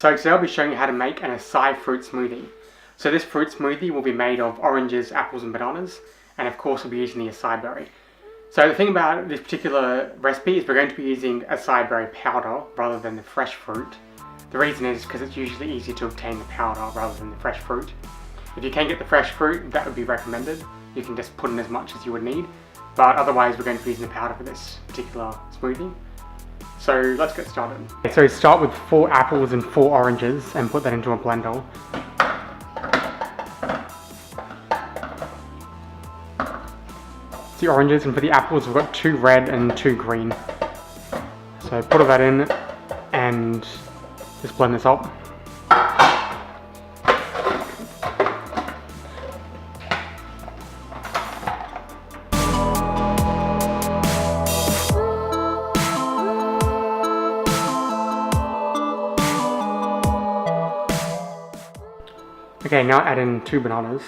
So today I'll be showing you how to make an Açaí Fruit Smoothie. So this fruit smoothie will be made of oranges, apples and bananas, and of course we'll be using the acai berry. So the thing about this particular recipe is we're going to be using acai berry powder rather than the fresh fruit. The reason is because it's usually easier to obtain the powder rather than the fresh fruit. If you can get the fresh fruit, that would be recommended. You can just put in as much as you would need, but otherwise we're going to be using the powder for this particular smoothie. So let's get started. So start with 4 apples and 4 oranges and put that into a blender. The oranges, and for the apples we've got 2 red and 2 green. So put all that in and just blend this up. Okay, now add in 2 bananas.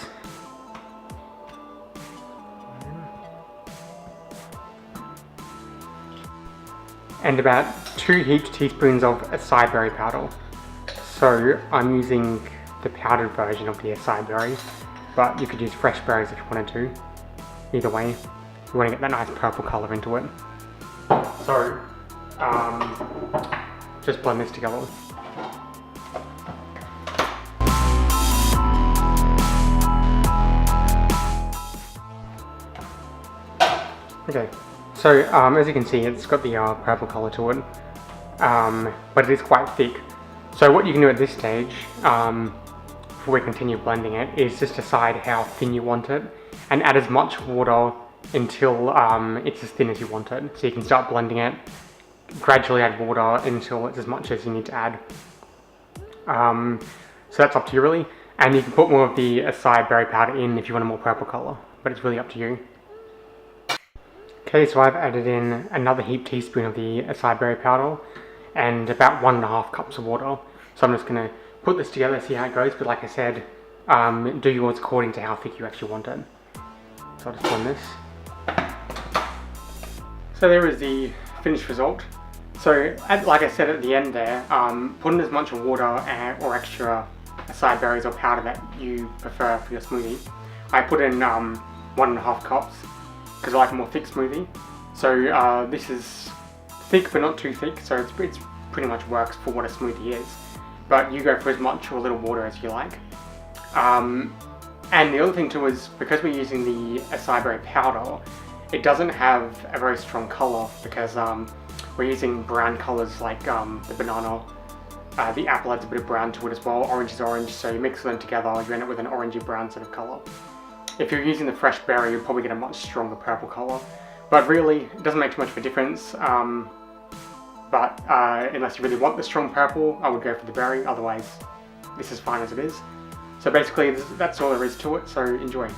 And about 2 heaped teaspoons of acai berry powder. So I'm using the powdered version of the acai berry, but you could use fresh berries if you wanted to. Either way, you want to get that nice purple colour into it. So, just blend this together. Okay, so as you can see, it's got the purple colour to it, but it is quite thick. So what you can do at this stage, before we continue blending it, is just decide how thin you want it, and add as much water until it's as thin as you want it. So you can start blending it, gradually add water until it's as much as you need to add. So that's up to you really, and you can put more of the acai berry powder in if you want a more purple colour, but it's really up to you. Okay, so I've added in another heaped teaspoon of the acai berry powder and about 1.5 cups of water. So I'm just going to put this together, see how it goes, but like I said, do yours according to how thick you actually want it. So I'll just blend this. So there is the finished result. So like I said at the end there, put in as much water or extra acai berries or powder that you prefer for your smoothie. I put in 1.5 cups. Because I like a more thick smoothie. So this is thick but not too thick, so it's pretty much works for what a smoothie is. But you go for as much or a little water as you like. And the other thing too is, because we're using the acai berry powder, it doesn't have a very strong colour because we're using brown colours like the banana. The apple adds a bit of brown to it as well. Orange is orange, so you mix them together, you end up with an orangey brown sort of colour. If you're using the fresh berry, you'll probably get a much stronger purple colour. But really, it doesn't make too much of a difference. Unless you really want the strong purple, I would go for the berry. Otherwise, this is fine as it is. So basically, that's all there is to it, so enjoy.